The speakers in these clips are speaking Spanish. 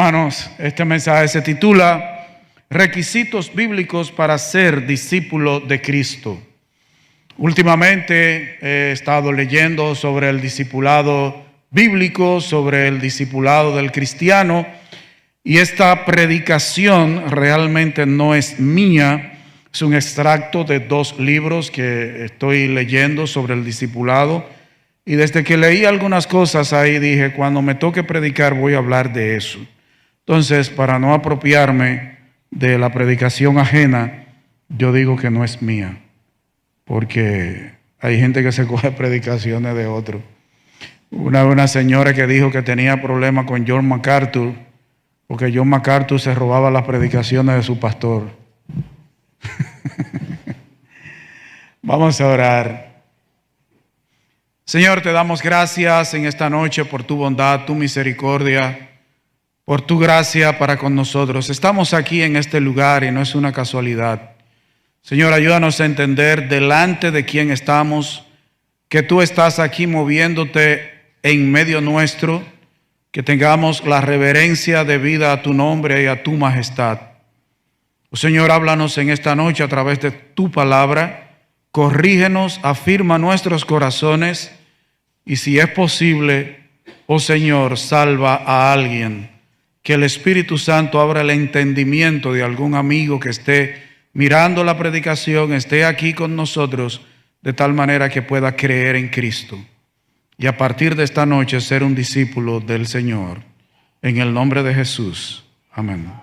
hermanos, este mensaje se titula Requisitos bíblicos para ser discípulo de Cristo. Últimamente he estado leyendo sobre el discipulado bíblico, sobre el discipulado del cristiano, y esta predicación realmente no es mía, es un extracto de 2 libros que estoy leyendo sobre el discipulado. Y desde que leí algunas cosas ahí dije, cuando me toque predicar voy a hablar de eso. Entonces, para no apropiarme de la predicación ajena, yo digo que no es mía, porque hay gente que se coge predicaciones de otro. Una señora que dijo que tenía problemas con John MacArthur, porque John MacArthur se robaba las predicaciones de su pastor. Vamos a orar. Señor, te damos gracias en esta noche por tu bondad, tu misericordia, por tu gracia para con nosotros. Estamos aquí en este lugar y no es una casualidad. Señor, ayúdanos a entender delante de quién estamos, que tú estás aquí moviéndote en medio nuestro, que tengamos la reverencia debida a tu nombre y a tu majestad. Oh, Señor, háblanos en esta noche a través de tu palabra, corrígenos, afirma nuestros corazones y si es posible, oh Señor, salva a alguien. Que el Espíritu Santo abra el entendimiento de algún amigo que esté mirando la predicación, esté aquí con nosotros, de tal manera que pueda creer en Cristo. Y a partir de esta noche ser un discípulo del Señor. En el nombre de Jesús. Amén.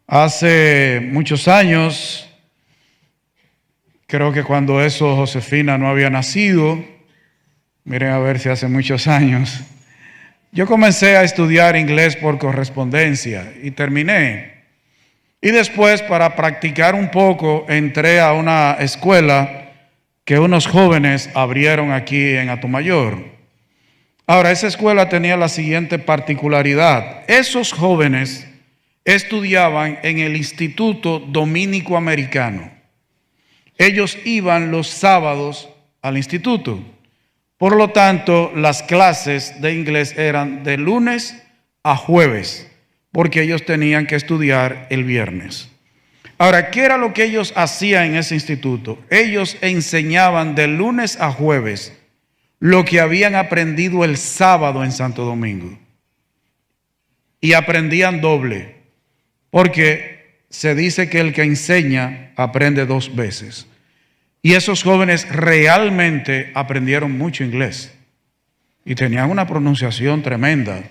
Hace muchos años, creo que cuando Josefina no había nacido, miren a ver si hace muchos años, yo comencé a estudiar inglés por correspondencia y terminé. Y después, para practicar un poco, entré a una escuela que unos jóvenes abrieron aquí en Atomayor. Ahora, esa escuela tenía la siguiente particularidad. Esos jóvenes estudiaban en el Instituto Dominico Americano. Ellos iban los sábados al instituto. Por lo tanto, las clases de inglés eran de lunes a jueves, porque ellos tenían que estudiar el viernes. Ahora, ¿qué era lo que ellos hacían en ese instituto? Ellos enseñaban de lunes a jueves lo que habían aprendido el sábado en Santo Domingo. Y aprendían doble, porque se dice que el que enseña aprende 2 veces. Y esos jóvenes realmente aprendieron mucho inglés y tenían una pronunciación tremenda.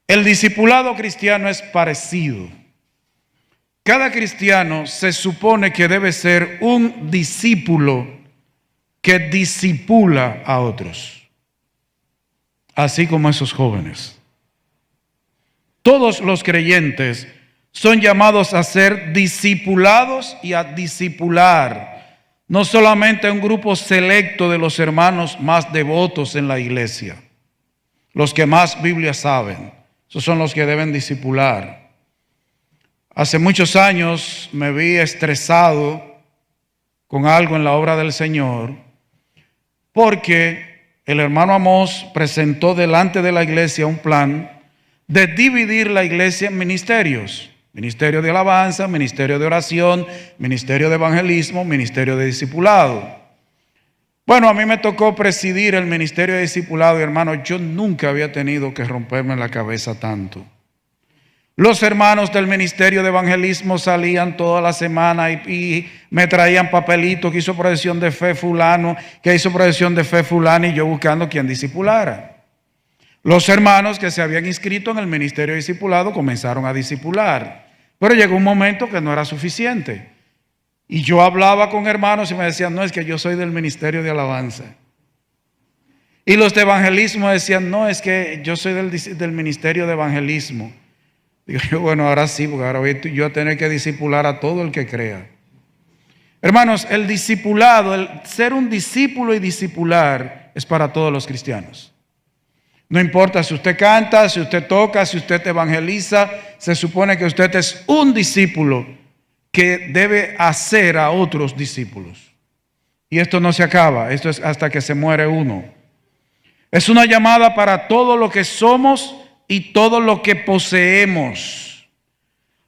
El discipulado cristiano es parecido. Cada cristiano se supone que debe ser un discípulo que discipula a otros, así como esos jóvenes. Todos los creyentes son llamados a ser discipulados y a discipular. No solamente un grupo selecto de los hermanos más devotos en la iglesia, los que más Biblia saben, esos son los que deben discipular. Hace muchos años me vi estresado con algo en la obra del Señor, porque el hermano Amós presentó delante de la iglesia un plan de dividir la iglesia en ministerios. Ministerio de alabanza, ministerio de oración, ministerio de evangelismo, ministerio de discipulado. Bueno, a mí me tocó presidir el ministerio de discipulado y hermano, yo nunca había tenido que romperme la cabeza tanto. Los hermanos del ministerio de evangelismo salían toda la semana y me traían papelitos que hizo profesión de fe fulano, que hizo profesión de fe fulano y yo buscando quien discipulara. Los hermanos que se habían inscrito en el ministerio de discipulado comenzaron a discipular. Pero llegó un momento que no era suficiente. Y yo hablaba con hermanos y me decían, no, es que yo soy del ministerio de alabanza. Y los de evangelismo decían, no, es que yo soy del ministerio de evangelismo. Digo yo, bueno, ahora sí, porque ahora voy yo a tener que discipular a todo el que crea. Hermanos, el discipulado, el ser un discípulo y discipular es para todos los cristianos. No importa si usted canta, si usted toca, si usted evangeliza, se supone que usted es un discípulo que debe hacer a otros discípulos. Y esto no se acaba, esto es hasta que se muere uno. Es una llamada para todo lo que somos y todo lo que poseemos.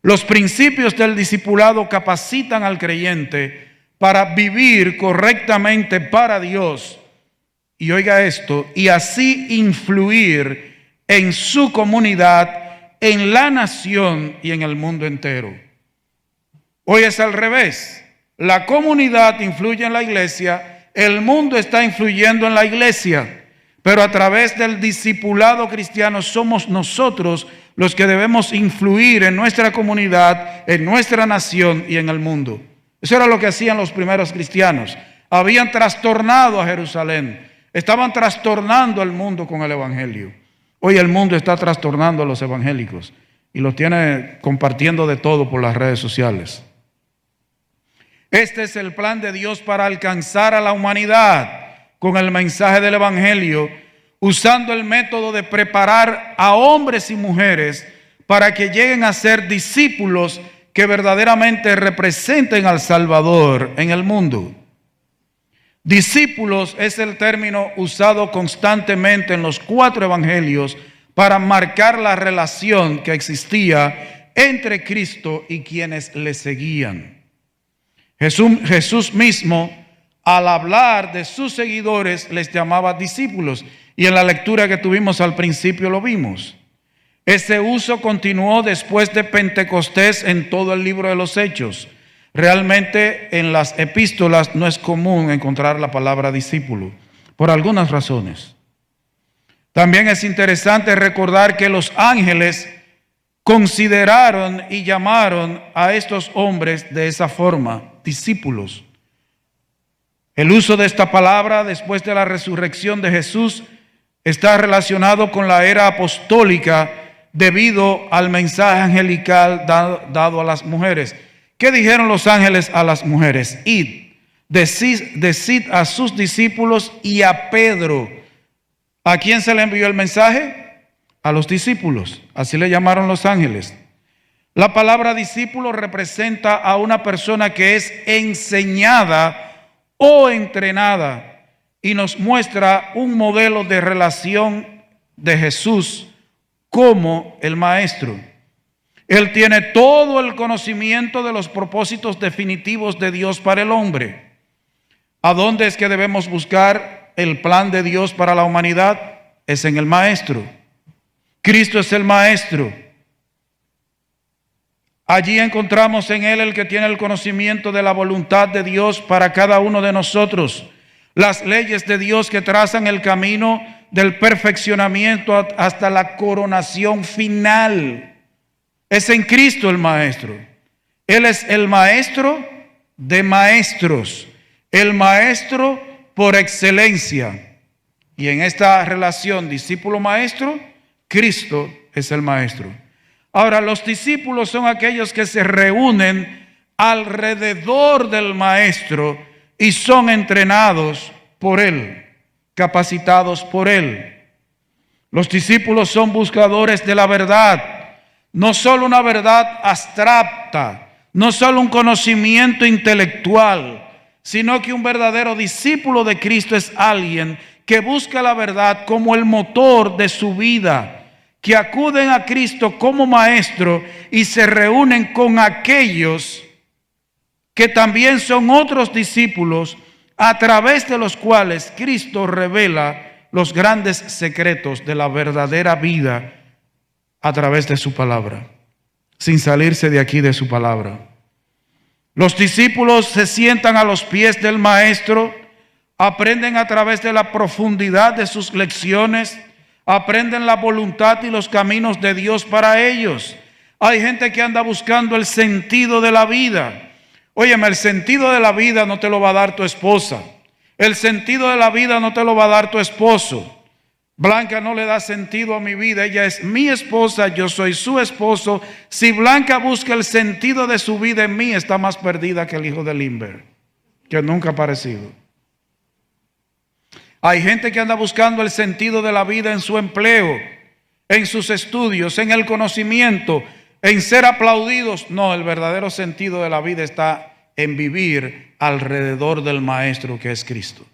Los principios del discipulado capacitan al creyente para vivir correctamente para Dios. Y oiga esto, y así influir en su comunidad, en la nación y en el mundo entero. Hoy es al revés. La comunidad influye en la iglesia, el mundo está influyendo en la iglesia, pero a través del discipulado cristiano somos nosotros los que debemos influir en nuestra comunidad, en nuestra nación y en el mundo. Eso era lo que hacían los primeros cristianos. Habían trastornado a Jerusalén, estaban trastornando al mundo con el evangelio. Hoy el mundo está trastornando a los evangélicos y los tiene compartiendo de todo por las redes sociales. Este es el plan de Dios para alcanzar a la humanidad con el mensaje del evangelio, usando el método de preparar a hombres y mujeres para que lleguen a ser discípulos que verdaderamente representen al Salvador en el mundo. Discípulos es el término usado constantemente en los 4 evangelios para marcar la relación que existía entre Cristo y quienes le seguían. Jesús mismo, al hablar de sus seguidores, les llamaba discípulos. Y en la lectura que tuvimos al principio lo vimos. Ese uso continuó después de Pentecostés en todo el libro de los Hechos. Realmente en las epístolas no es común encontrar la palabra discípulo, por algunas razones. También es interesante recordar que los ángeles consideraron y llamaron a estos hombres de esa forma, discípulos. El uso de esta palabra después de la resurrección de Jesús está relacionado con la era apostólica debido al mensaje angelical dado a las mujeres. ¿Qué dijeron los ángeles a las mujeres? Id, decid a sus discípulos y a Pedro. ¿A quién se le envió el mensaje? A los discípulos. Así le llamaron los ángeles. La palabra discípulo representa a una persona que es enseñada o entrenada y nos muestra un modelo de relación de Jesús como el maestro. Él tiene todo el conocimiento de los propósitos definitivos de Dios para el hombre. ¿A dónde es que debemos buscar el plan de Dios para la humanidad? Es en el maestro. Cristo es el maestro. Allí encontramos en Él el que tiene el conocimiento de la voluntad de Dios para cada uno de nosotros. Las leyes de Dios que trazan el camino del perfeccionamiento hasta la coronación final. Es en Cristo el maestro. Él es el maestro de maestros, el maestro por excelencia. Y en esta relación discípulo-maestro, Cristo es el maestro. Ahora, los discípulos son aquellos que se reúnen alrededor del maestro y son entrenados por él, capacitados por él. Los discípulos son buscadores de la verdad, no solo una verdad abstracta, no solo un conocimiento intelectual, sino que un verdadero discípulo de Cristo es alguien que busca la verdad como el motor de su vida, que acuden a Cristo como maestro y se reúnen con aquellos que también son otros discípulos a través de los cuales Cristo revela los grandes secretos de la verdadera vida a través de su palabra, sin salirse de aquí de su palabra. Los discípulos se sientan a los pies del maestro, aprenden a través de la profundidad de sus lecciones, aprenden la voluntad y los caminos de Dios para ellos. Hay gente que anda buscando el sentido de la vida. Óyeme, el sentido de la vida no te lo va a dar tu esposa. El sentido de la vida no te lo va a dar tu esposo. Blanca no le da sentido a mi vida. Ella es mi esposa, yo soy su esposo. Si Blanca busca el sentido de su vida en mí, está más perdida que el hijo de Limber, que nunca ha aparecido. Hay gente que anda buscando el sentido de la vida en su empleo, en sus estudios, en el conocimiento, en ser aplaudidos. No, el verdadero sentido de la vida está en vivir alrededor del maestro que es Cristo.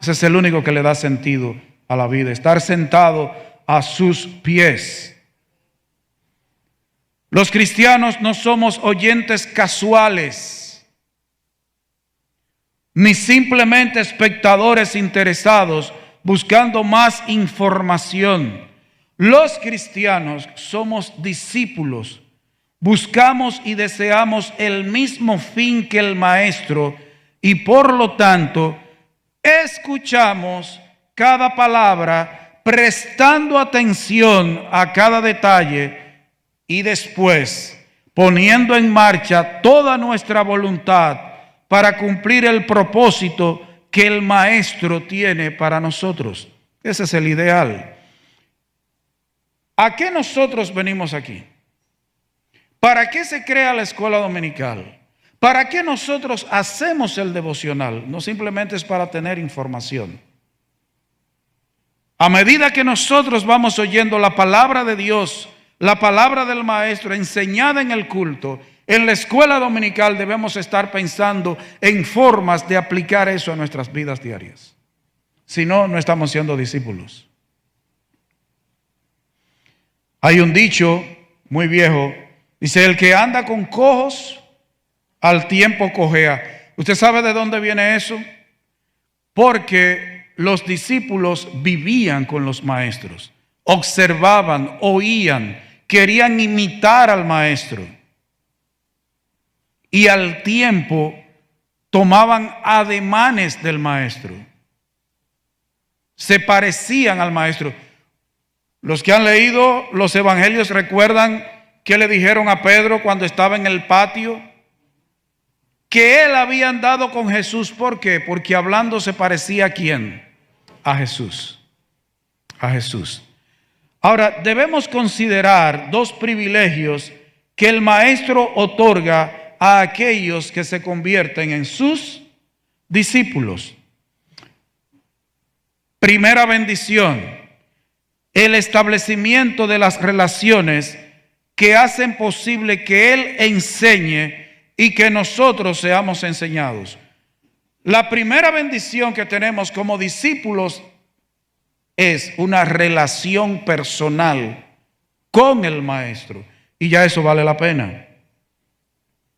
Ese es el único que le da sentido a la vida, estar sentado a sus pies. Los cristianos no somos oyentes casuales, ni simplemente espectadores interesados buscando más información. Los cristianos somos discípulos. Buscamos y deseamos el mismo fin que el Maestro y por lo tanto escuchamos cada palabra prestando atención a cada detalle y después poniendo en marcha toda nuestra voluntad para cumplir el propósito que el Maestro tiene para nosotros. Ese es el ideal. ¿A qué nosotros venimos aquí? ¿Para qué se crea la escuela dominical? ¿Para qué nosotros hacemos el devocional? No simplemente es para tener información. A medida que nosotros vamos oyendo la palabra de Dios, la palabra del Maestro enseñada en el culto, en la escuela dominical debemos estar pensando en formas de aplicar eso a nuestras vidas diarias. Si no, no estamos siendo discípulos. Hay un dicho muy viejo, dice: el que anda con cojos, al tiempo cojea. ¿Usted sabe de dónde viene eso? Porque los discípulos vivían con los maestros, observaban, oían, querían imitar al Maestro. Y al tiempo tomaban ademanes del Maestro. Se parecían al Maestro. Los que han leído los evangelios recuerdan que le dijeron a Pedro cuando estaba en el patio que él había andado con Jesús. ¿Por qué? Porque hablando se parecía ¿a quién? A Jesús. A Jesús. Ahora, debemos considerar dos privilegios que el Maestro otorga a aquellos que se convierten en sus discípulos. Primera bendición: el establecimiento de las relaciones que hacen posible que Él enseñe y que nosotros seamos enseñados. La primera bendición que tenemos como discípulos es una relación personal con el Maestro, y ya eso vale la pena.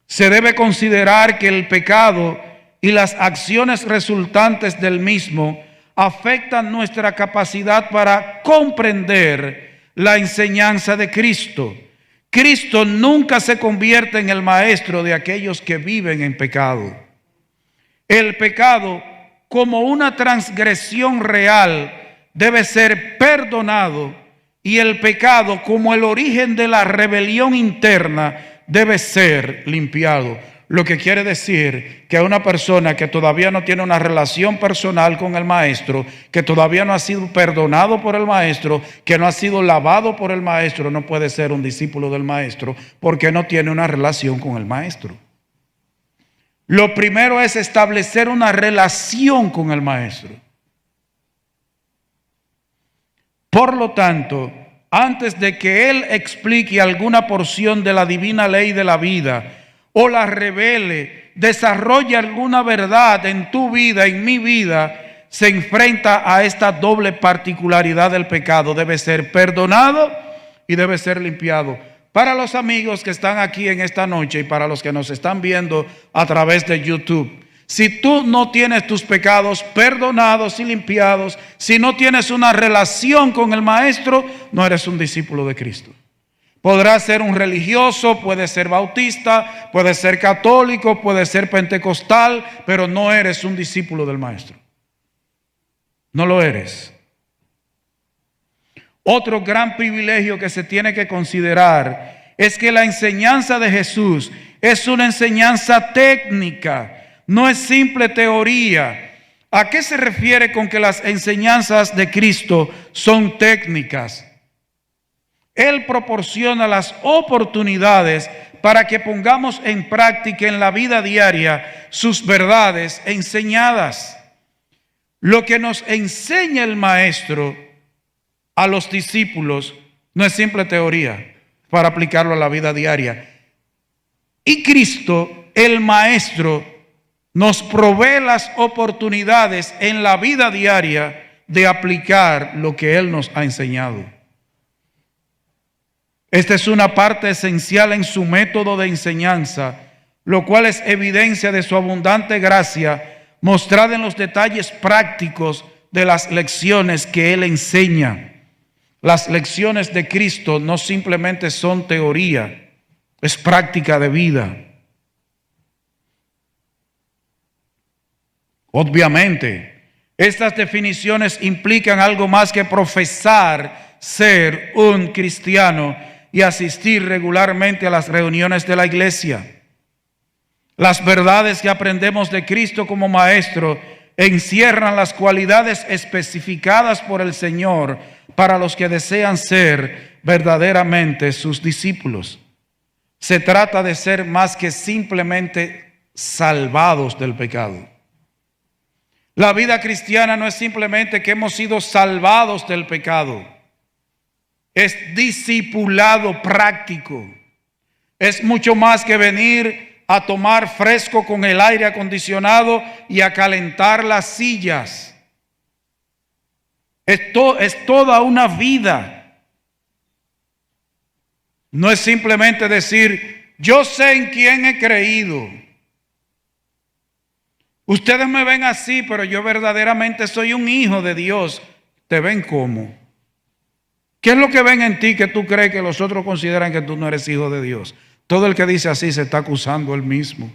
Se debe considerar que el pecado y las acciones resultantes del mismo afectan nuestra capacidad para comprender la enseñanza de Cristo. Cristo nunca se convierte en el maestro de aquellos que viven en pecado. El pecado, como una transgresión real, debe ser perdonado, y el pecado, como el origen de la rebelión interna, debe ser limpiado. Lo que quiere decir que una persona que todavía no tiene una relación personal con el Maestro, que todavía no ha sido perdonado por el Maestro, que no ha sido lavado por el Maestro, no puede ser un discípulo del Maestro porque no tiene una relación con el Maestro. Lo primero es establecer una relación con el Maestro. Por lo tanto, antes de que Él explique alguna porción de la divina ley de la vida o la revele, desarrolle alguna verdad en tu vida, en mi vida, se enfrenta a esta doble particularidad del pecado. Debe ser perdonado y debe ser limpiado. Para los amigos que están aquí en esta noche y para los que nos están viendo a través de YouTube, si tú no tienes tus pecados perdonados y limpiados, si no tienes una relación con el Maestro, no eres un discípulo de Cristo. Podrás ser un religioso, puedes ser bautista, puedes ser católico, puedes ser pentecostal, pero no eres un discípulo del Maestro. No lo eres. Otro gran privilegio que se tiene que considerar es que la enseñanza de Jesús es una enseñanza técnica. No es simple teoría. ¿A qué se refiere con que las enseñanzas de Cristo son técnicas? Él proporciona las oportunidades para que pongamos en práctica en la vida diaria sus verdades enseñadas. Lo que nos enseña el Maestro a los discípulos no es simple teoría para aplicarlo a la vida diaria. Y Cristo, el Maestro, nos provee las oportunidades en la vida diaria de aplicar lo que Él nos ha enseñado. Esta es una parte esencial en su método de enseñanza, lo cual es evidencia de su abundante gracia, mostrada en los detalles prácticos de las lecciones que Él enseña. Las lecciones de Cristo no simplemente son teoría, es práctica de vida. Obviamente, estas definiciones implican algo más que profesar ser un cristiano y asistir regularmente a las reuniones de la iglesia. Las verdades que aprendemos de Cristo como Maestro encierran las cualidades especificadas por el Señor para los que desean ser verdaderamente sus discípulos. Se trata de ser más que simplemente salvados del pecado. La vida cristiana no es simplemente que hemos sido salvados del pecado. Es discipulado práctico. Es mucho más que venir a tomar fresco con el aire acondicionado y a calentar las sillas. Es toda una vida. No es simplemente decir, yo sé en quién he creído. Ustedes me ven así, pero yo verdaderamente soy un hijo de Dios. ¿Te ven cómo? ¿Qué es lo que ven en ti que tú crees que los otros consideran que tú no eres hijo de Dios? Todo el que dice así se está acusando él mismo,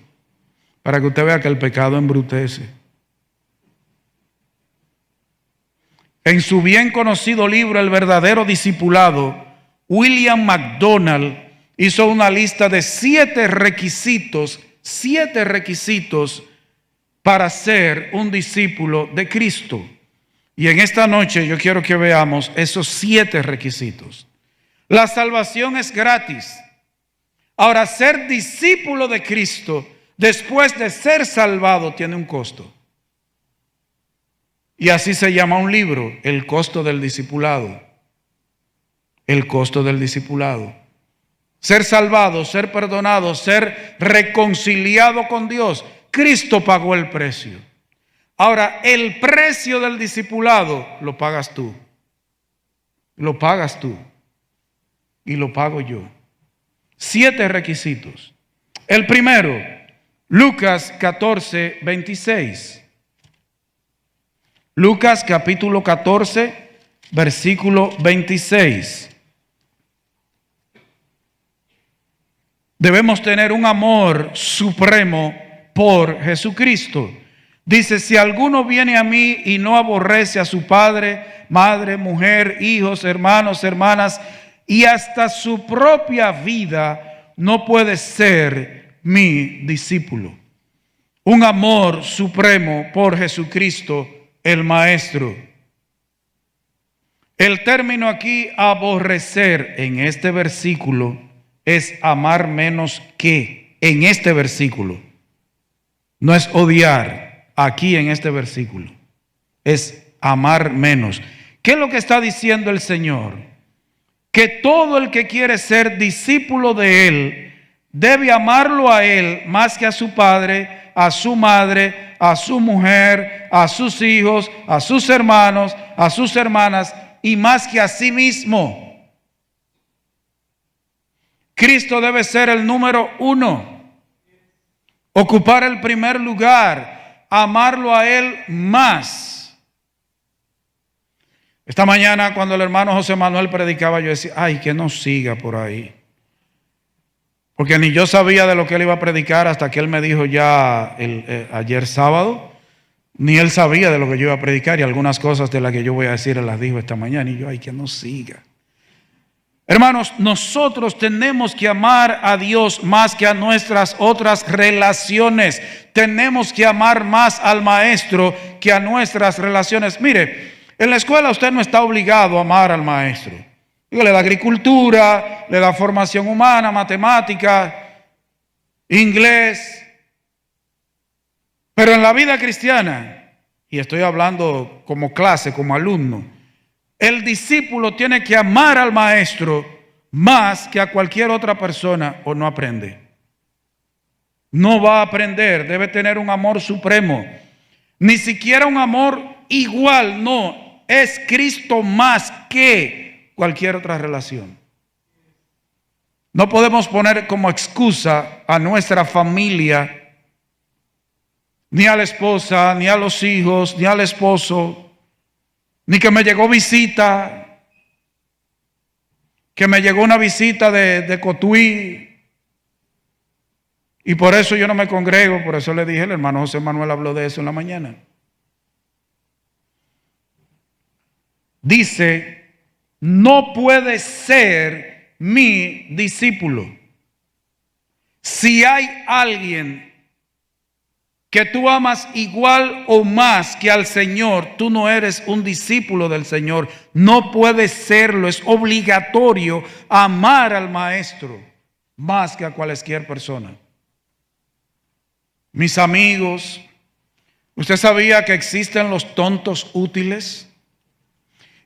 para que usted vea que el pecado embrutece. En su bien conocido libro, El verdadero discipulado, William MacDonald hizo una lista de 7 requisitos para ser un discípulo de Cristo. Y en esta noche yo quiero que veamos esos 7 requisitos. La salvación es gratis. Ahora, ser discípulo de Cristo después de ser salvado tiene un costo. Y así se llama un libro, El costo del discipulado. El costo del discipulado. Ser salvado, ser perdonado, ser reconciliado con Dios. Cristo pagó el precio. Ahora, el precio del discipulado lo pagas tú. Lo pagas tú. Y lo pago yo. 7 requisitos. El primero, Lucas 14, 26. Lucas capítulo 14, versículo 26. Debemos tener un amor supremo por Jesucristo. Dice, si alguno viene a mí y no aborrece a su padre, madre, mujer, hijos, hermanos, hermanas, y hasta su propia vida, no puede ser mi discípulo. Un amor supremo por Jesucristo, el Maestro. El término aquí, aborrecer, en este versículo, es amar menos que, en este versículo. No es odiar, aquí en este versículo. Es amar menos. ¿Qué es lo que está diciendo el Señor? Que todo el que quiere ser discípulo de Él debe amarlo a Él más que a su padre, a su madre, a su mujer, a sus hijos, a sus hermanos, a sus hermanas y más que a sí mismo. Cristo debe ser el número 1, ocupar el primer lugar, amarlo a Él más. Esta mañana cuando el hermano José Manuel predicaba, yo decía, ay, que no siga por ahí. Porque ni yo sabía de lo que él iba a predicar hasta que él me dijo ya ayer sábado, ni él sabía de lo que yo iba a predicar y algunas cosas de las que yo voy a decir él las dijo esta mañana y yo, ay, que no siga. Hermanos, nosotros tenemos que amar a Dios más que a nuestras otras relaciones. Tenemos que amar más al Maestro que a nuestras relaciones. Mire, en la escuela usted no está obligado a amar al maestro. Le da agricultura, le da formación humana, matemática, inglés. Pero en la vida cristiana, y estoy hablando como clase, como alumno, el discípulo tiene que amar al maestro más que a cualquier otra persona o no aprende. No va a aprender, debe tener un amor supremo. Ni siquiera un amor igual, no. Es Cristo más que cualquier otra relación. No podemos poner como excusa a nuestra familia, ni a la esposa, ni a los hijos, ni al esposo, ni que me llegó visita, que me llegó una visita de Cotuí, y por eso yo no me congrego. Por eso le dije, el hermano José Manuel habló de eso en la mañana. Dice, no puede ser mi discípulo si hay alguien que tú amas igual o más que al Señor. Tú no eres un discípulo del Señor. No puedes serlo. Es obligatorio amar al Maestro más que a cualquier persona. Mis amigos, ¿usted sabía que existen los tontos útiles?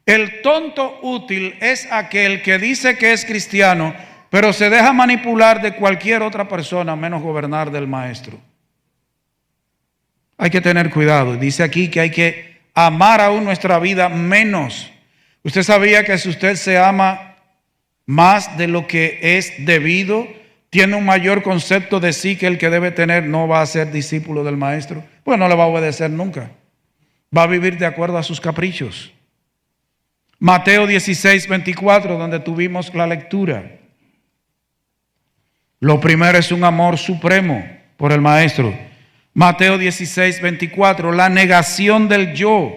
El tonto útil es aquel que dice que es cristiano, pero se deja manipular de cualquier otra persona, menos gobernar del Maestro. Hay que tener cuidado. Dice aquí que hay que amar aún nuestra vida menos. ¿Usted sabía que si usted se ama más de lo que es debido, tiene un mayor concepto de sí que el que debe tener, no va a ser discípulo del Maestro? Pues no le va a obedecer nunca. Va a vivir de acuerdo a sus caprichos. Mateo 16, 24, donde tuvimos la lectura. Lo primero es un amor supremo por el Maestro. Mateo 16, 24, la negación del yo.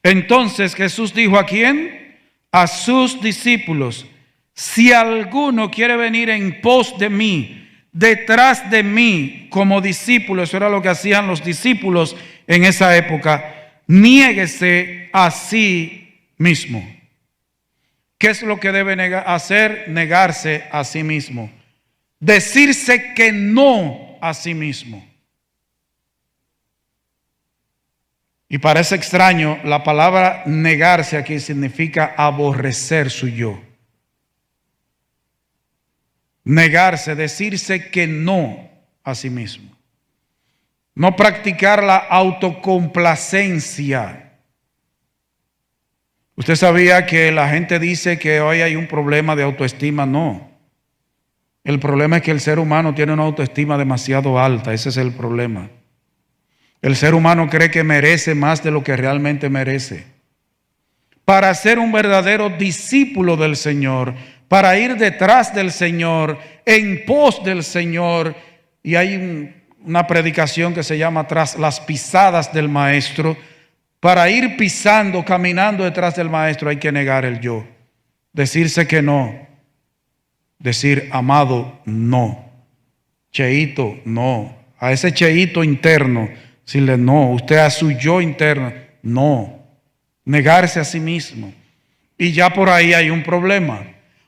Entonces Jesús dijo, ¿a quién? A sus discípulos: si alguno quiere venir en pos de mí, detrás de mí como discípulo, eso era lo que hacían los discípulos en esa época, niéguese a sí mismo. ¿Qué es lo que debe hacer? Negarse a sí mismo. Decirse que no a sí mismo. Y parece extraño, la palabra negarse aquí significa aborrecer su yo. Negarse, decirse que no a sí mismo. No practicar la autocomplacencia. ¿Usted sabía que la gente dice que hoy hay un problema de autoestima? No. El problema es que el ser humano tiene una autoestima demasiado alta. Ese es el problema. El ser humano cree que merece más de lo que realmente merece. Para ser un verdadero discípulo del Señor, para ir detrás del Señor, en pos del Señor, y hay una predicación que se llama Tras las pisadas del Maestro. Para ir pisando, caminando detrás del Maestro, hay que negar el yo. Decirse que no. Decir, amado, no. Cheito, no. A ese cheito interno, decirle no. Usted a su yo interno, no. Negarse a sí mismo. Y ya por ahí hay un problema.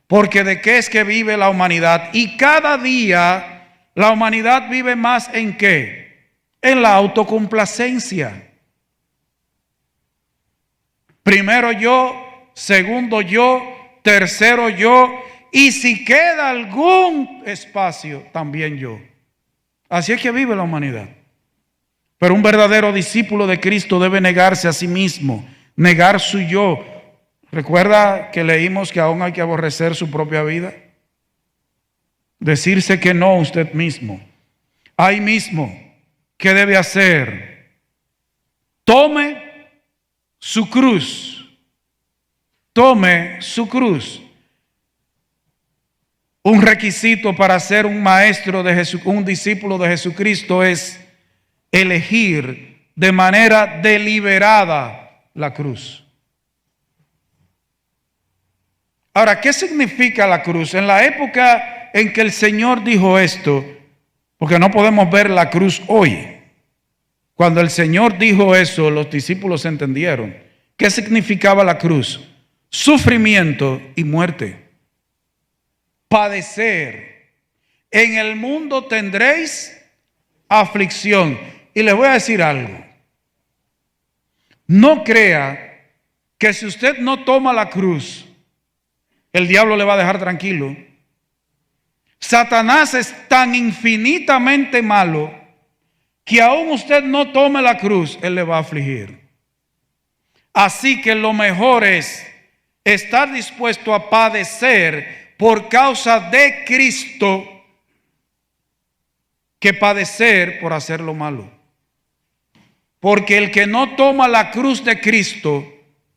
Porque ¿de qué es que vive la humanidad? Y cada día la humanidad vive más ¿en qué? En la autocomplacencia. Primero yo, segundo yo, tercero yo, y si queda algún espacio, también yo. Así es que vive la humanidad. Pero un verdadero discípulo de Cristo debe negarse a sí mismo, negar su yo. ¿Recuerda que leímos que aún hay que aborrecer su propia vida? Decirse que no usted mismo. Ahí mismo, ¿qué debe hacer? Tome su cruz. Tome su cruz. Un requisito para ser un maestro de Jesucristo, un discípulo de Jesucristo, es elegir de manera deliberada la cruz. Ahora, ¿qué significa la cruz? En la época en que el Señor dijo esto, porque no podemos ver la cruz hoy. Cuando el Señor dijo eso, los discípulos entendieron. ¿Qué significaba la cruz? Sufrimiento y muerte. Padecer. En el mundo tendréis aflicción. Y les voy a decir algo. No crea que si usted no toma la cruz, el diablo le va a dejar tranquilo. Satanás es tan infinitamente malo que aún usted no tome la cruz, él le va a afligir. Así que lo mejor es estar dispuesto a padecer por causa de Cristo que padecer por hacer lo malo. Porque el que no toma la cruz de Cristo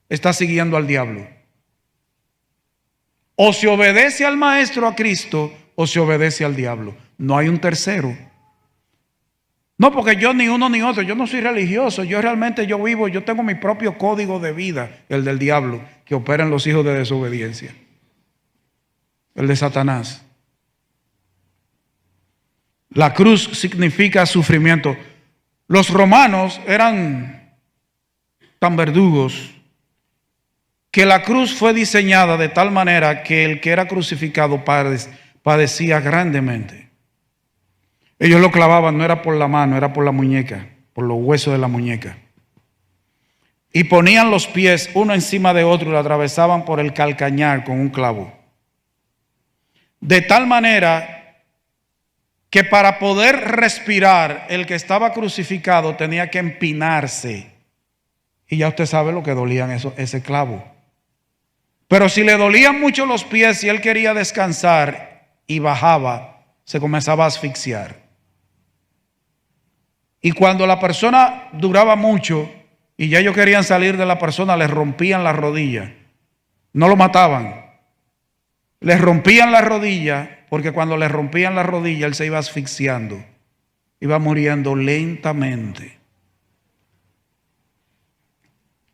está siguiendo al diablo. O se obedece al Maestro, a Cristo, o se obedece al diablo. No hay un tercero. No, porque yo ni uno ni otro, yo no soy religioso, yo vivo, yo tengo mi propio código de vida, el del diablo, que opera en los hijos de desobediencia, el de Satanás. La cruz significa sufrimiento. Los romanos eran tan verdugos que la cruz fue diseñada de tal manera que el que era crucificado padecía grandemente. Ellos lo clavaban, no era por la mano, era por la muñeca, por los huesos de la muñeca. Y ponían los pies uno encima de otro y lo atravesaban por el calcañar con un clavo. De tal manera que para poder respirar, el que estaba crucificado tenía que empinarse. Y ya usted sabe lo que dolían ese clavo. Pero si le dolían mucho los pies y él quería descansar y bajaba, se comenzaba a asfixiar. Y cuando la persona duraba mucho y ya ellos querían salir de la persona, les rompían la rodilla. No lo mataban. Les rompían la rodilla, porque cuando le rompían la rodilla él se iba asfixiando, iba muriendo lentamente.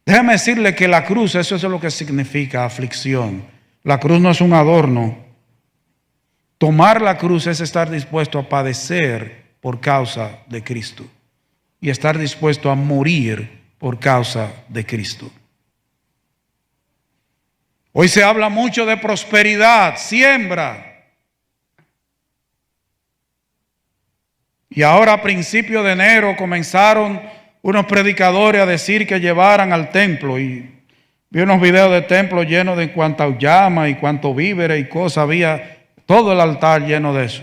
Déjeme decirle que la cruz, eso es lo que significa aflicción. La cruz no es un adorno. Tomar la cruz es estar dispuesto a padecer por causa de Cristo y estar dispuesto a morir por causa de Cristo. Hoy se habla mucho de prosperidad, siembra. Y ahora a principios de enero comenzaron unos predicadores a decir que llevaran al templo. Y vi unos videos de templo llenos de cuantas llamas y cuantos víveres y cosas. Había todo el altar lleno de eso.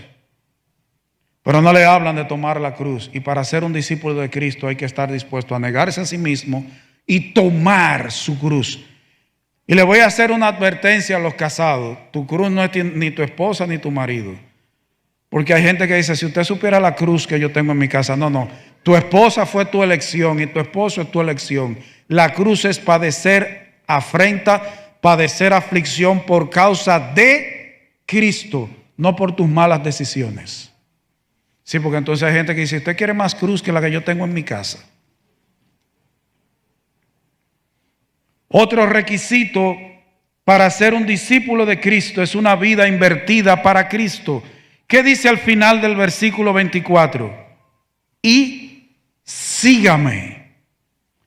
Pero no le hablan de tomar la cruz. Y para ser un discípulo de Cristo hay que estar dispuesto a negarse a sí mismo y tomar su cruz. Y le voy a hacer una advertencia a los casados. Tu cruz no es ni tu esposa ni tu marido. Porque hay gente que dice, si usted supiera la cruz que yo tengo en mi casa. No. Tu esposa fue tu elección y tu esposo es tu elección. La cruz es padecer afrenta, padecer aflicción por causa de Cristo, no por tus malas decisiones. Sí, porque entonces hay gente que dice, usted quiere más cruz que la que yo tengo en mi casa. Otro requisito para ser un discípulo de Cristo es una vida invertida para Cristo. ¿Qué dice al final del versículo 24? Y sígame,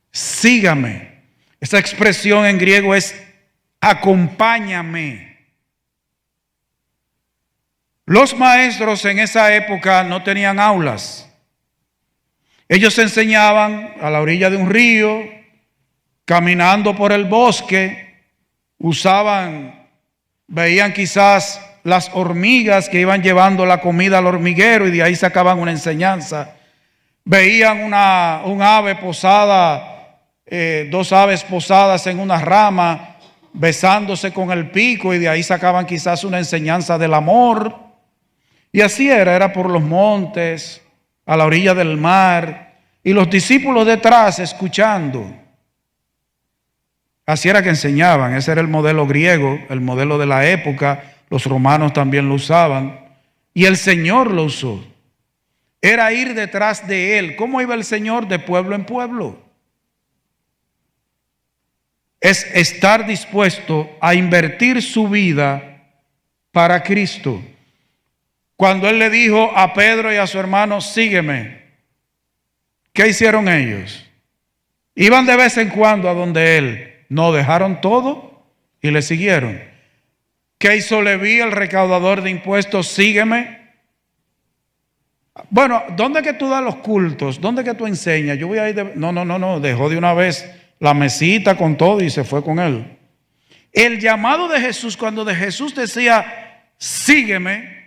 sígame. Esta expresión en griego es acompáñame. Los maestros en esa época no tenían aulas. Ellos enseñaban a la orilla de un río, caminando por el bosque, veían quizás las hormigas que iban llevando la comida al hormiguero y de ahí sacaban una enseñanza. Veían un ave posada, dos aves posadas en una rama, besándose con el pico y de ahí sacaban quizás una enseñanza del amor. Y así era por los montes, a la orilla del mar, y los discípulos detrás escuchando. Así era que enseñaban, ese era el modelo griego, el modelo de la época, los romanos también lo usaban, y el Señor lo usó. Era ir detrás de Él. ¿Cómo iba el Señor? De pueblo en pueblo. Es estar dispuesto a invertir su vida para Cristo. Cuando Él le dijo a Pedro y a su hermano, sígueme, ¿qué hicieron ellos? Iban de vez en cuando a donde Él. No, dejaron todo y le siguieron. ¿Qué hizo Leví, el recaudador de impuestos? Sígueme. Bueno, ¿dónde es que tú das los cultos? ¿Dónde es que tú enseñas? Yo voy a ir No, dejó de una vez la mesita con todo y se fue con él. El llamado de Jesús, cuando de Jesús decía, sígueme,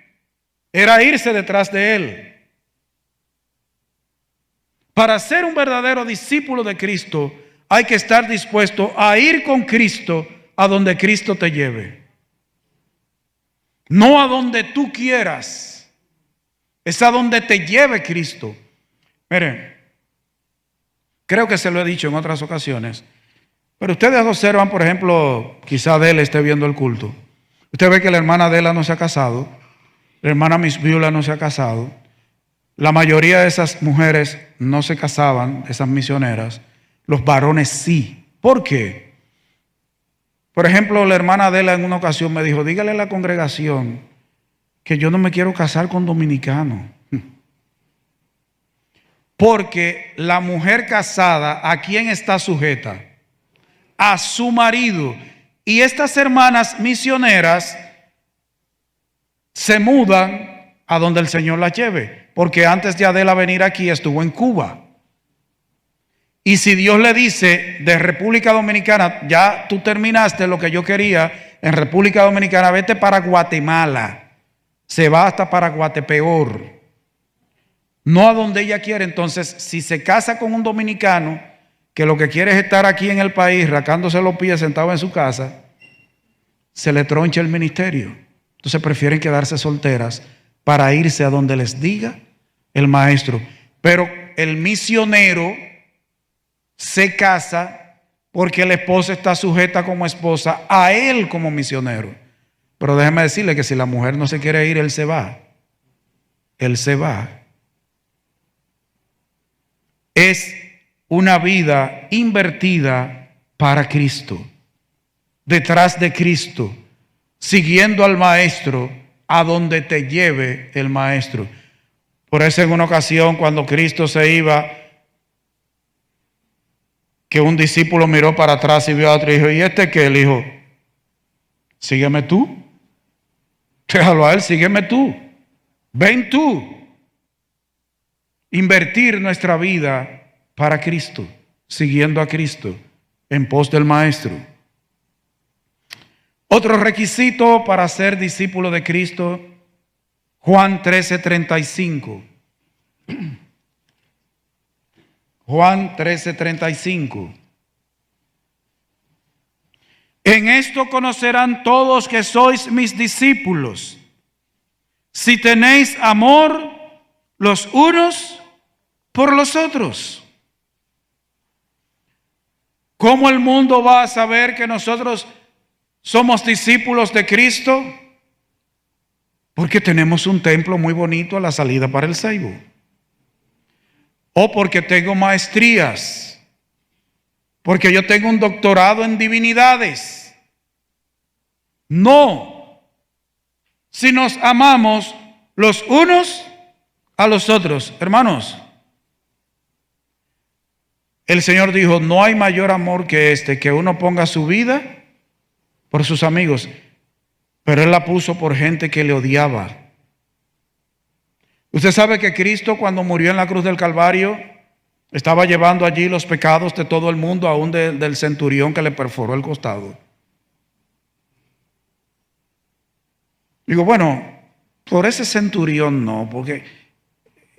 era irse detrás de Él. Para ser un verdadero discípulo de Cristo, hay que estar dispuesto a ir con Cristo a donde Cristo te lleve. no a donde tú quieras, es a donde te lleve Cristo. Miren, creo que se lo he dicho en otras ocasiones, pero ustedes observan, por ejemplo, quizá Adela esté viendo el culto. Usted ve que la hermana Adela no se ha casado, la hermana Miss Viola no se ha casado, la mayoría de esas mujeres no se casaban, esas misioneras, los varones sí. ¿Por qué? Por ejemplo, la hermana Adela en una ocasión me dijo, dígale a la congregación que yo no me quiero casar con dominicanos. Porque la mujer casada, ¿a quién está sujeta? A su marido. Y estas hermanas misioneras se mudan a donde el Señor las lleve. Porque antes de Adela venir aquí estuvo en Cuba. Y si Dios le dice de República Dominicana, ya tú terminaste lo que yo quería en República Dominicana, vete para Guatemala. Se va hasta para Guatepeor. No a donde ella quiere. Entonces, si se casa con un dominicano que lo que quiere es estar aquí en el país, rascándose los pies sentado en su casa, se le troncha el ministerio. Entonces prefieren quedarse solteras para irse a donde les diga el maestro. Pero el misionero se casa porque la esposa está sujeta como esposa a él como misionero. Pero déjeme decirle que si la mujer no se quiere ir, él se va. Él se va. Es una vida invertida para Cristo, detrás de Cristo, siguiendo al maestro a donde te lleve el maestro. Por eso en una ocasión cuando Cristo se iba, que un discípulo miró para atrás y vio a otro y dijo, ¿y este qué? Él dijo, sígueme tú. Déjalo a él, sígueme tú. Ven tú. Invertir nuestra vida para Cristo, siguiendo a Cristo, en pos del Maestro. Otro requisito para ser discípulo de Cristo, Juan 13:35. Juan 13:35. En esto conocerán todos que sois mis discípulos, si tenéis amor los unos por los otros. ¿Cómo el mundo va a saber que nosotros somos discípulos de Cristo? Porque tenemos un templo muy bonito a la salida para el Seibo. O porque tengo maestrías. Porque yo tengo un doctorado en divinidades. No. Si nos amamos los unos a los otros. Hermanos, el Señor dijo, no hay mayor amor que este, que uno ponga su vida por sus amigos. Pero Él la puso por gente que le odiaba. Usted sabe que Cristo, cuando murió en la cruz del Calvario, estaba llevando allí los pecados de todo el mundo, aún del centurión que le perforó el costado. Digo, bueno, por ese centurión no, porque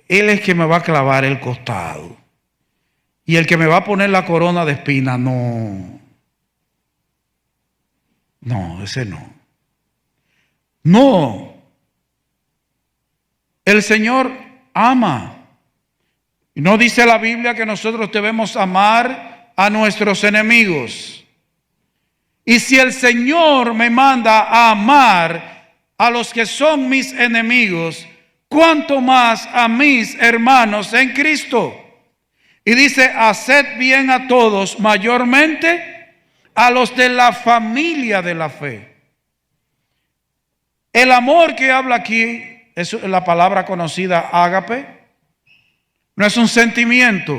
él es que me va a clavar el costado. Y el que me va a poner la corona de espina, no. No, ese no. No. El Señor ama. Y no dice la Biblia que nosotros debemos amar a nuestros enemigos. Y si el Señor me manda a amar a los que son mis enemigos, ¿cuánto más a mis hermanos en Cristo? Y dice, haced bien a todos, mayormente a los de la familia de la fe. El amor que habla aquí es la palabra conocida ágape. No es un sentimiento,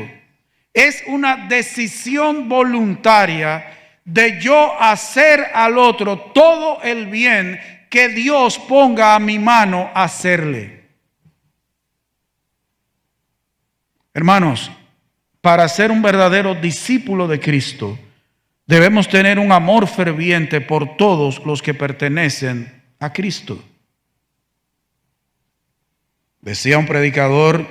es una decisión voluntaria de yo hacer al otro todo el bien que Dios ponga a mi mano hacerle. Hermanos, para ser un verdadero discípulo de Cristo, debemos tener un amor ferviente por todos los que pertenecen a Cristo. Decía un predicador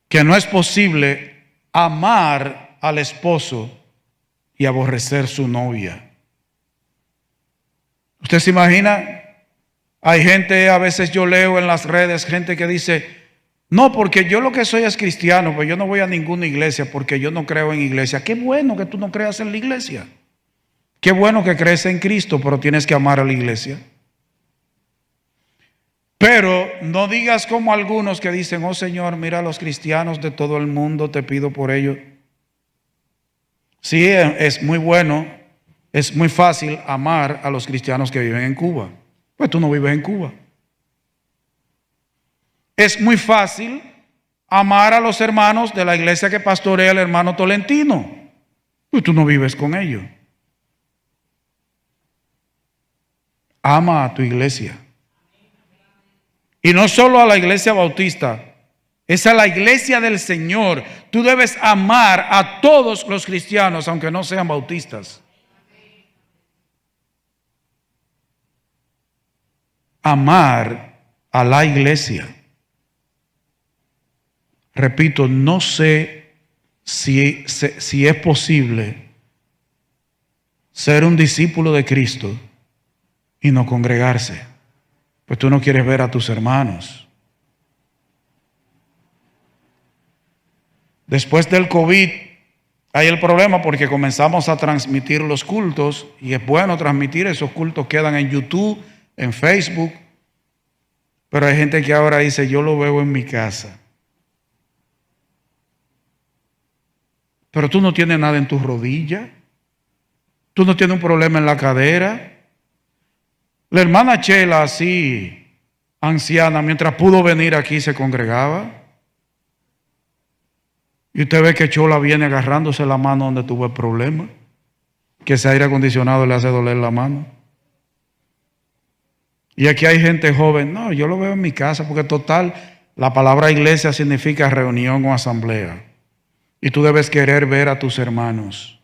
que no es posible amar al esposo y aborrecer su novia. ¿Usted se imagina Hay gente, a veces yo leo en las redes, gente que dice, no, porque yo lo que soy es cristiano, pues yo no voy a ninguna iglesia porque yo no creo en iglesia. Qué bueno que tú no creas en la iglesia. Qué bueno que crees en Cristo, pero tienes que amar a la iglesia. Pero no digas como algunos que dicen, oh Señor, mira a los cristianos de todo el mundo, te pido por ellos. Sí, es muy bueno, es muy fácil amar a los cristianos que viven en Cuba. Pues tú no vives en Cuba. Es muy fácil amar a los hermanos de la iglesia que pastorea el hermano Tolentino. Pues tú no vives con ellos. Ama a tu iglesia. Y no solo a la iglesia bautista, es a la iglesia del Señor. Tú debes amar a todos los cristianos, aunque no sean bautistas. Amar a la iglesia. Repito, no sé si es posible ser un discípulo de Cristo y no congregarse. Pues tú no quieres ver a tus hermanos. Después del COVID hay el problema porque comenzamos a transmitir los cultos y es bueno transmitir, esos cultos quedan en YouTube, en Facebook, pero hay gente que ahora dice, yo lo veo en mi casa. Pero tú no tienes nada en tus rodillas, tú no tienes un problema en la cadera. La hermana Chela, así, anciana, mientras pudo venir aquí se congregaba. Y usted ve que Chola viene agarrándose la mano donde tuvo el problema, que ese aire acondicionado le hace doler la mano. Y aquí hay gente joven, no, yo lo veo en mi casa, porque total, la palabra iglesia significa reunión o asamblea. Y tú debes querer ver a tus hermanos.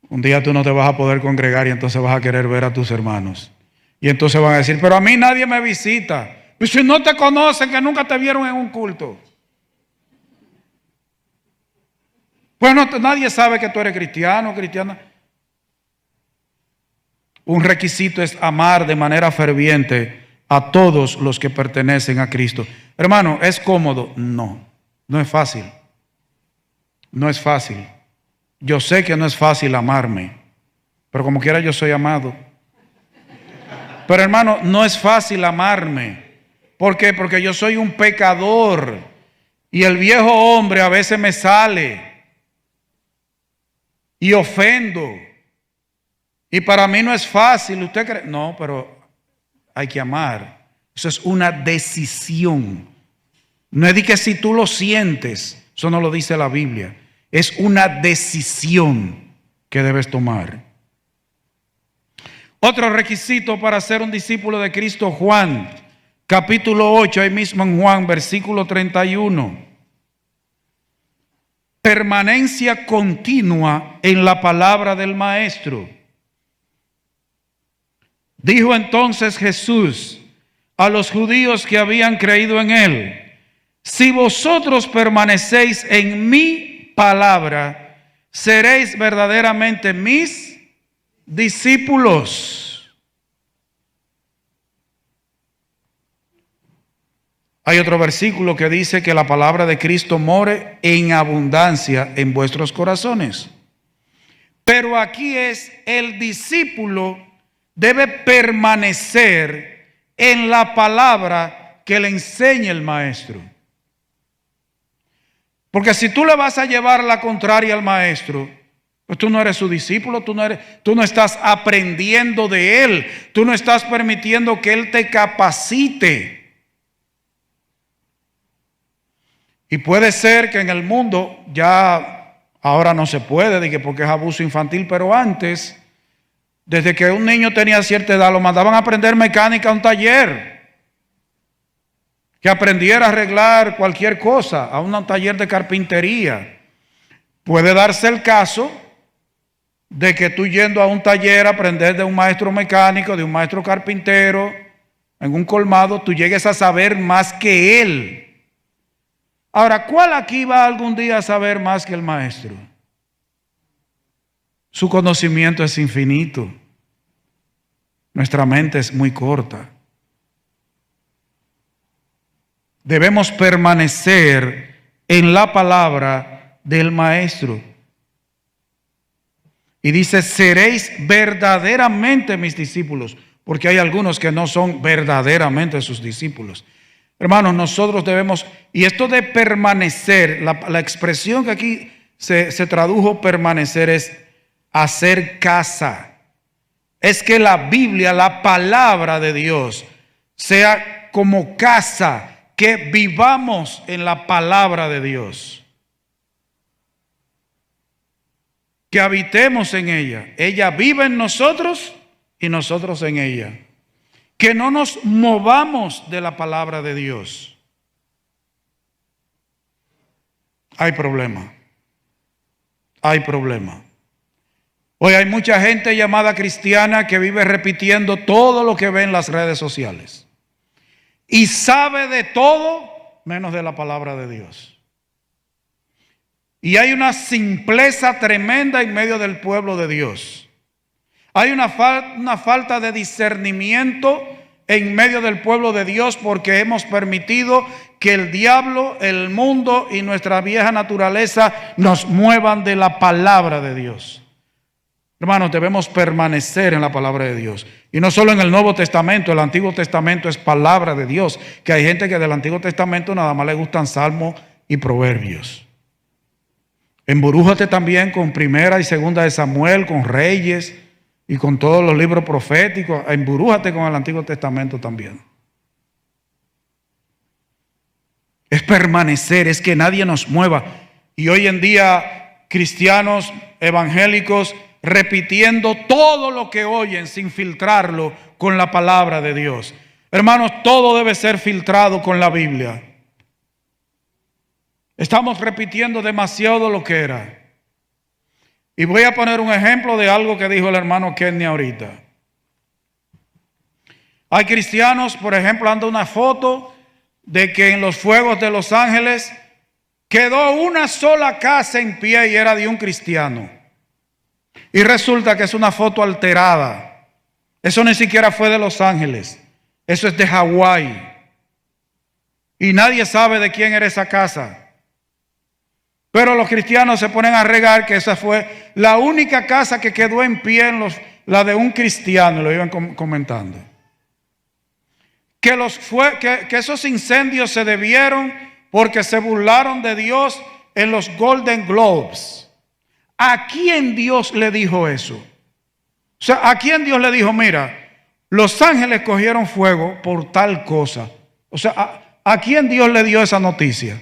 Un día tú no te vas a poder congregar y entonces vas a querer ver a tus hermanos. Y entonces van a decir, pero a mí nadie me visita. Y si no te conocen, que nunca te vieron en un culto. Pues no, nadie sabe que tú eres cristiano, cristiana. Un requisito es amar de manera ferviente a todos los que pertenecen a Cristo. Hermano, ¿es cómodo? No, no es fácil. No es fácil. Yo sé que no es fácil amarme, pero como quiera yo soy amado. Pero hermano, no es fácil amarme. ¿Por qué? Porque yo soy un pecador y el viejo hombre a veces me sale y ofendo. Y para mí no es fácil. ¿Usted cree? No, pero hay que amar. Eso es una decisión. No es de que si tú lo sientes, eso no lo dice la Biblia. Es una decisión que debes tomar. Otro requisito para ser un discípulo de Cristo, Juan, capítulo 8, ahí mismo en Juan, versículo 31. Permanencia continua en la palabra del Maestro. Dijo entonces Jesús a los judíos que habían creído en él, si vosotros permanecéis en mi palabra, seréis verdaderamente mis discípulos. Hay otro versículo que dice que la palabra de Cristo more en abundancia en vuestros corazones. Pero aquí es el discípulo debe permanecer en la palabra que le enseña el maestro. Porque si tú le vas a llevar la contraria al maestro, pues tú no eres su discípulo, tú no estás aprendiendo de él, tú no estás permitiendo que él te capacite. Y puede ser que en el mundo ya ahora no se puede, porque es abuso infantil, pero antes, desde que un niño tenía cierta edad, lo mandaban a aprender mecánica a un taller. Que aprendiera a arreglar cualquier cosa, a un taller de carpintería. Puede darse el caso de que tú yendo a un taller a aprender de un maestro mecánico, de un maestro carpintero, en un colmado, tú llegues a saber más que él. Ahora, ¿cuál aquí va algún día a saber más que el maestro? Su conocimiento es infinito. Nuestra mente es muy corta. Debemos permanecer en la palabra del Maestro. Y dice, seréis verdaderamente mis discípulos, porque hay algunos que no son verdaderamente sus discípulos. Hermanos, nosotros debemos, y esto de permanecer, la expresión que aquí se tradujo permanecer es hacer casa. Es que la Biblia, la palabra de Dios, sea como casa, que vivamos en la palabra de Dios. Que habitemos en ella. Ella vive en nosotros y nosotros en ella. Que no nos movamos de la palabra de Dios. Hay problema. Hay problema. Hoy hay mucha gente llamada cristiana que vive repitiendo todo lo que ve en las redes sociales. Y sabe de todo menos de la palabra de Dios. Y hay una simpleza tremenda en medio del pueblo de Dios. Hay una falta de discernimiento en medio del pueblo de Dios porque hemos permitido que el diablo, el mundo y nuestra vieja naturaleza nos muevan de la palabra de Dios. Hermanos, debemos permanecer en la palabra de Dios. Y no solo en el Nuevo Testamento, el Antiguo Testamento es palabra de Dios. Que hay gente que del Antiguo Testamento nada más le gustan Salmos y Proverbios. Emburújate también con Primera y Segunda de Samuel, con Reyes y con todos los libros proféticos. Emburújate con el Antiguo Testamento también. Es permanecer, es que nadie nos mueva. Y hoy en día, cristianos evangélicos repitiendo todo lo que oyen sin filtrarlo con la palabra de Dios. Hermanos, todo debe ser filtrado con la Biblia. Estamos repitiendo demasiado lo que era. Y voy a poner un ejemplo de algo que dijo el hermano Kenny ahorita. Hay cristianos, por ejemplo, anda una foto de que en los fuegos de Los Ángeles quedó una sola casa en pie y era de un cristiano. Y resulta que es una foto alterada. Eso ni siquiera fue de Los Ángeles. Eso es de Hawái. Y nadie sabe de quién era esa casa. Pero los cristianos se ponen a regar que esa fue la única casa que quedó en pie, la de un cristiano, lo iban comentando. Que esos incendios se debieron porque se burlaron de Dios en los Golden Globes. ¿A quién Dios le dijo eso? O sea, ¿a quién Dios le dijo, mira, Los Ángeles cogieron fuego por tal cosa? O sea, ¿a quién Dios le dio esa noticia?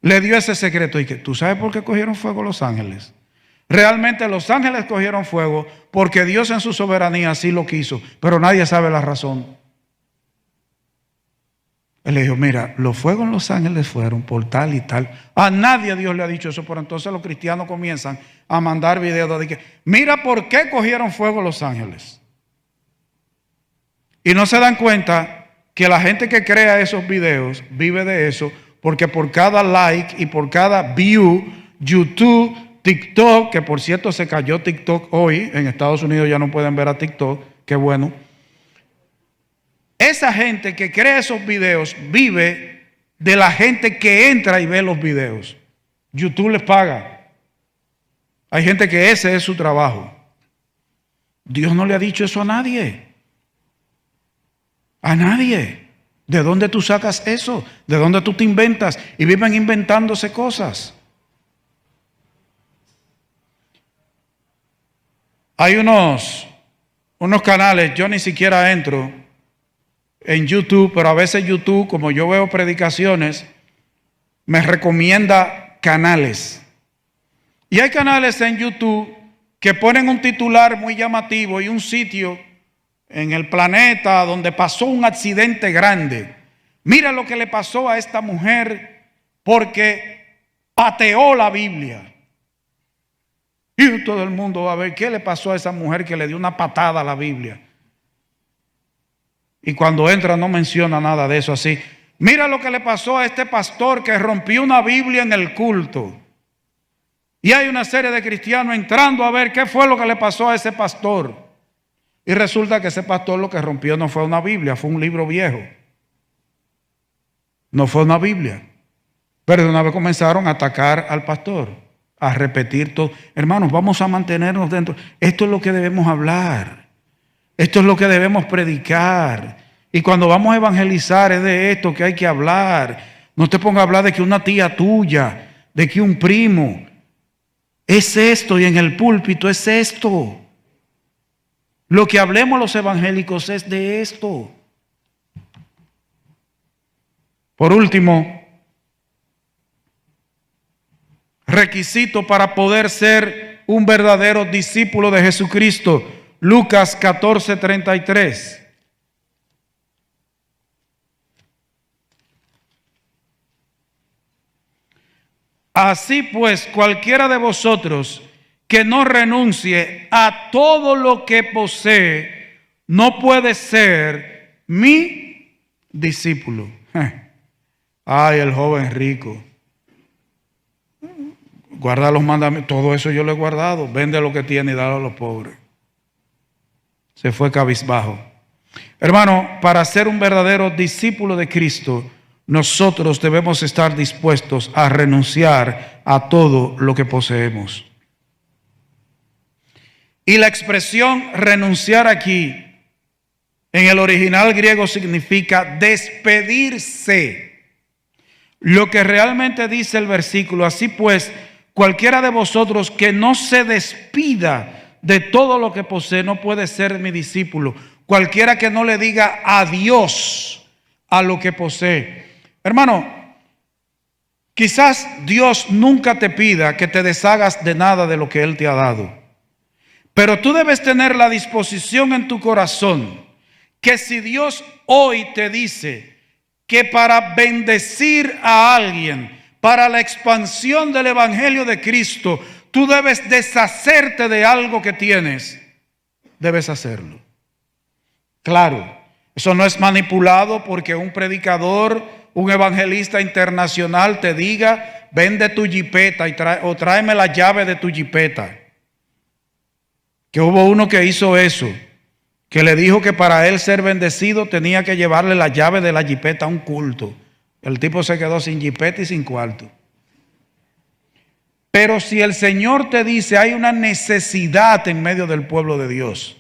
Le dio ese secreto. ¿Y que tú sabes por qué cogieron fuego Los Ángeles? Realmente Los Ángeles cogieron fuego porque Dios en su soberanía así lo quiso, pero nadie sabe la razón. Él le dijo, mira, los fuegos en Los Ángeles fueron por tal y tal. A nadie Dios le ha dicho eso, pero entonces los cristianos comienzan a mandar videos de que, mira por qué cogieron fuego Los Ángeles. Y no se dan cuenta que la gente que crea esos videos vive de eso, porque por cada like y por cada view, YouTube, TikTok, que por cierto se cayó TikTok hoy, en Estados Unidos ya no pueden ver a TikTok, qué bueno. Esa gente que crea esos videos vive de la gente que entra y ve los videos. YouTube les paga. Hay gente que ese es su trabajo. Dios no le ha dicho eso a nadie. A nadie. ¿De dónde tú sacas eso? ¿De dónde tú te inventas? Y viven inventándose cosas. Hay unos canales, yo ni siquiera entro en YouTube, pero a veces YouTube, como yo veo predicaciones, me recomienda canales. Y hay canales en YouTube que ponen un titular muy llamativo y un sitio en el planeta donde pasó un accidente grande. Mira lo que le pasó a esta mujer porque pateó la Biblia. Y todo el mundo va a ver qué le pasó a esa mujer que le dio una patada a la Biblia. Y cuando entra no menciona nada de eso así. Mira lo que le pasó a este pastor que rompió una Biblia en el culto. Y hay una serie de cristianos entrando a ver qué fue lo que le pasó a ese pastor. Y resulta que ese pastor lo que rompió no fue una Biblia, fue un libro viejo. No fue una Biblia. Pero de una vez comenzaron a atacar al pastor, a repetir todo. Hermanos, vamos a mantenernos dentro. Esto es lo que debemos hablar. Esto es lo que debemos predicar. Y cuando vamos a evangelizar es de esto que hay que hablar. No te pongas a hablar de que una tía tuya, de que un primo. Es esto, y en el púlpito es esto. Lo que hablemos los evangélicos es de esto. Por último, requisito para poder ser un verdadero discípulo de Jesucristo. Lucas 14:33. Así pues, cualquiera de vosotros que no renuncie a todo lo que posee, no puede ser mi discípulo. Ay, el joven rico. Guarda los mandamientos. Todo eso yo lo he guardado. Vende lo que tiene y dalo a los pobres. Se fue cabizbajo. Hermano, para ser un verdadero discípulo de Cristo, nosotros debemos estar dispuestos a renunciar a todo lo que poseemos. Y la expresión renunciar aquí, en el original griego, significa despedirse. Lo que realmente dice el versículo: así pues, cualquiera de vosotros que no se despida de todo lo que posee no puede ser mi discípulo. Cualquiera que no le diga adiós a lo que posee. Hermano, quizás Dios nunca te pida que te deshagas de nada de lo que Él te ha dado. Pero tú debes tener la disposición en tu corazón que si Dios hoy te dice que para bendecir a alguien, para la expansión del Evangelio de Cristo, tú debes deshacerte de algo que tienes, debes hacerlo. Claro, eso no es manipulado porque un predicador, un evangelista internacional te diga: vende tu jipeta o tráeme la llave de tu jipeta. Que hubo uno que hizo eso, que le dijo que para él ser bendecido tenía que llevarle la llave de la jipeta a un culto. El tipo se quedó sin jipeta y sin cuarto. Pero si el Señor te dice hay una necesidad en medio del pueblo de Dios,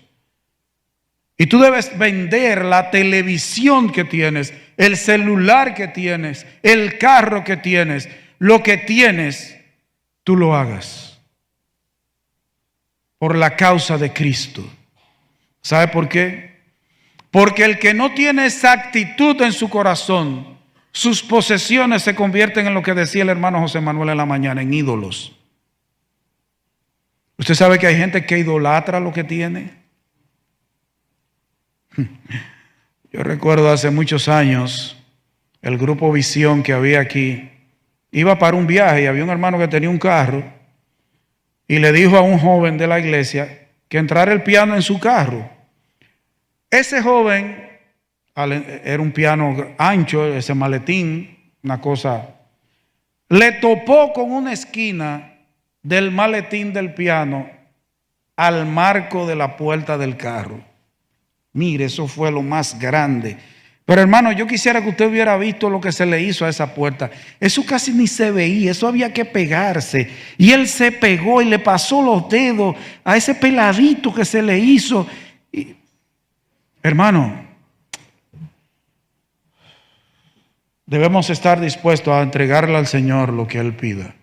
y tú debes vender la televisión que tienes, el celular que tienes, el carro que tienes, lo que tienes, tú lo hagas por la causa de Cristo. ¿Sabe por qué? Porque el que no tiene esa actitud en su corazón, sus posesiones se convierten en lo que decía el hermano José Manuel en la mañana, en ídolos. ¿Usted sabe que hay gente que idolatra lo que tiene? Yo recuerdo hace muchos años, el grupo Visión que había aquí, iba para un viaje y había un hermano que tenía un carro y le dijo a un joven de la iglesia que entrara el piano en su carro. Ese joven, era un piano ancho, ese maletín, una cosa, le topó con una esquina del maletín del piano al marco de la puerta del carro. Mire, eso fue lo más grande. Pero hermano, yo quisiera que usted hubiera visto lo que se le hizo a esa puerta. Eso casi ni se veía, eso había que pegarse. Y él se pegó y le pasó los dedos a ese peladito que se le hizo. Y, hermano, debemos estar dispuestos a entregarle al Señor lo que Él pida.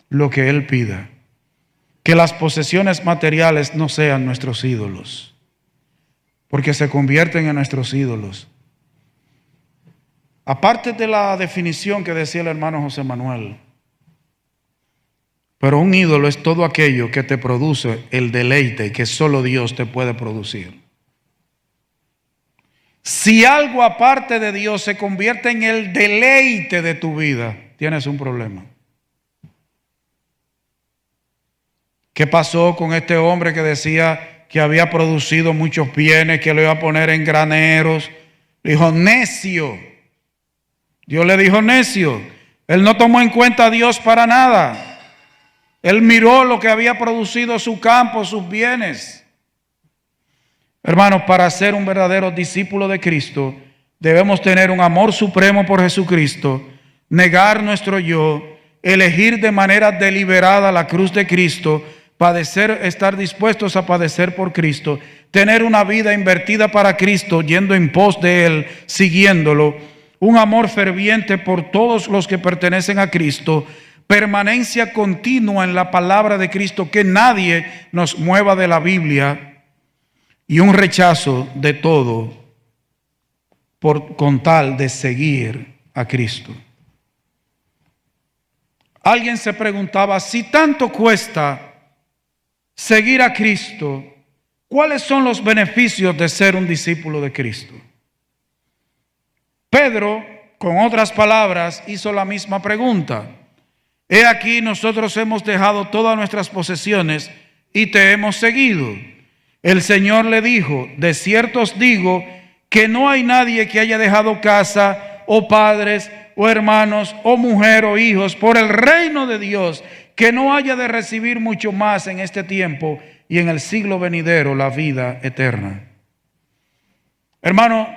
Lo que Él pida. Que las posesiones materiales no sean nuestros ídolos, porque se convierten en nuestros ídolos. Aparte de la definición que decía el hermano José Manuel, pero un ídolo es todo aquello que te produce el deleite que solo Dios te puede producir. Si algo aparte de Dios se convierte en el deleite de tu vida, tienes un problema. ¿Qué pasó con este hombre que decía que había producido muchos bienes, que lo iba a poner en graneros? Dijo, necio. Dios le dijo necio. Él no tomó en cuenta a Dios para nada. Él miró lo que había producido su campo, sus bienes. Hermanos, para ser un verdadero discípulo de Cristo, debemos tener un amor supremo por Jesucristo, negar nuestro yo, elegir de manera deliberada la cruz de Cristo, padecer, estar dispuestos a padecer por Cristo, tener una vida invertida para Cristo, yendo en pos de Él, siguiéndolo, un amor ferviente por todos los que pertenecen a Cristo, permanencia continua en la palabra de Cristo, que nadie nos mueva de la Biblia, y un rechazo de todo con tal de seguir a Cristo. Alguien se preguntaba, si tanto cuesta seguir a Cristo, ¿cuáles son los beneficios de ser un discípulo de Cristo? Pedro, con otras palabras, hizo la misma pregunta. He aquí, nosotros hemos dejado todas nuestras posesiones y te hemos seguido. El Señor le dijo, de cierto os digo que no hay nadie que haya dejado casa o padres o hermanos o mujer o hijos por el reino de Dios, que no haya de recibir mucho más en este tiempo y en el siglo venidero la vida eterna. Hermano,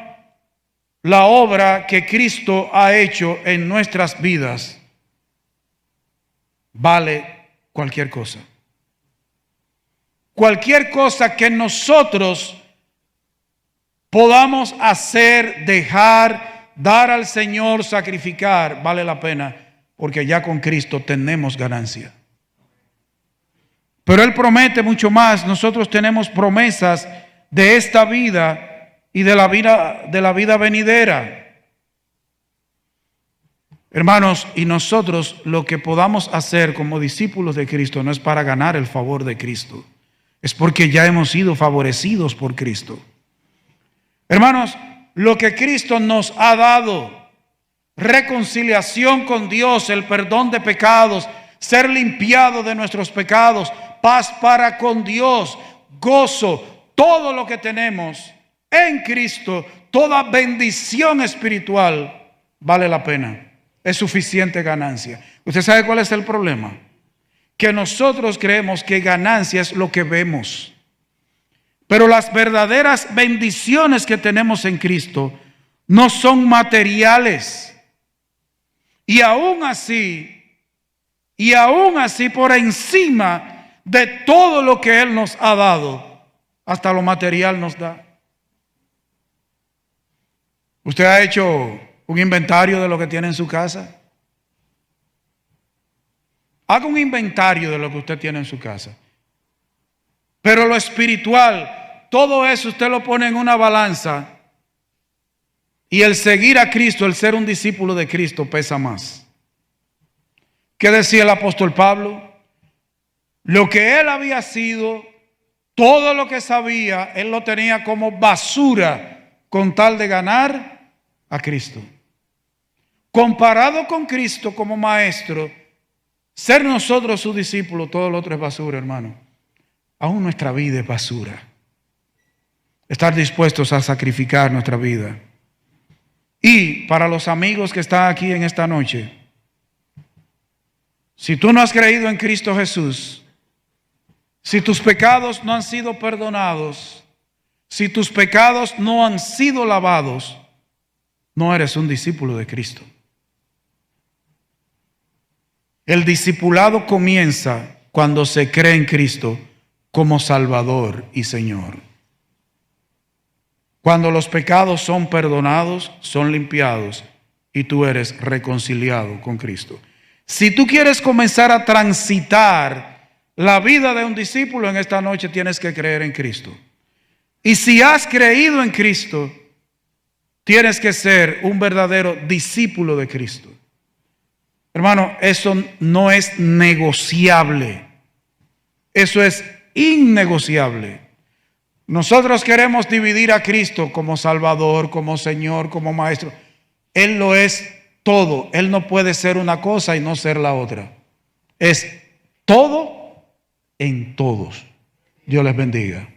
la obra que Cristo ha hecho en nuestras vidas vale cualquier cosa. Cualquier cosa que nosotros podamos hacer, dejar, dar al Señor, sacrificar, vale la pena, porque ya con Cristo tenemos ganancia. Pero Él promete mucho más. Nosotros tenemos promesas de esta vida y de la vida venidera. Hermanos, y nosotros lo que podamos hacer como discípulos de Cristo no es para ganar el favor de Cristo. Es porque ya hemos sido favorecidos por Cristo. Hermanos, lo que Cristo nos ha dado, reconciliación con Dios, el perdón de pecados, ser limpiado de nuestros pecados, paz para con Dios, gozo, todo lo que tenemos en Cristo, toda bendición espiritual, vale la pena. Es suficiente ganancia. ¿Usted sabe cuál es el problema? Que nosotros creemos que ganancia es lo que vemos. Pero las verdaderas bendiciones que tenemos en Cristo no son materiales. Y aún así por encima de todo lo que Él nos ha dado, hasta lo material nos da. ¿Usted ha hecho un inventario de lo que tiene en su casa? Haga un inventario de lo que usted tiene en su casa. Pero lo espiritual, todo eso usted lo pone en una balanza y el seguir a Cristo, el ser un discípulo de Cristo pesa más. ¿Qué decía el apóstol Pablo? Lo que él había sido, todo lo que sabía, él lo tenía como basura con tal de ganar a Cristo. Comparado con Cristo como maestro, ser nosotros sus discípulos, todo lo otro es basura, hermano. Aún nuestra vida es basura. Estar dispuestos a sacrificar nuestra vida. Y para los amigos que están aquí en esta noche, si tú no has creído en Cristo Jesús, si tus pecados no han sido perdonados, si tus pecados no han sido lavados, no eres un discípulo de Cristo. El discipulado comienza cuando se cree en Cristo como Salvador y Señor. Cuando los pecados son perdonados, son limpiados y tú eres reconciliado con Cristo. Si tú quieres comenzar a transitar la vida de un discípulo en esta noche, tienes que creer en Cristo. Y si has creído en Cristo, tienes que ser un verdadero discípulo de Cristo. Hermano, eso no es negociable. Eso es innegociable. Nosotros queremos dividir a Cristo como Salvador, como Señor, como Maestro. Él lo es todo. Él no puede ser una cosa y no ser la otra. Es todo en todos. Dios les bendiga.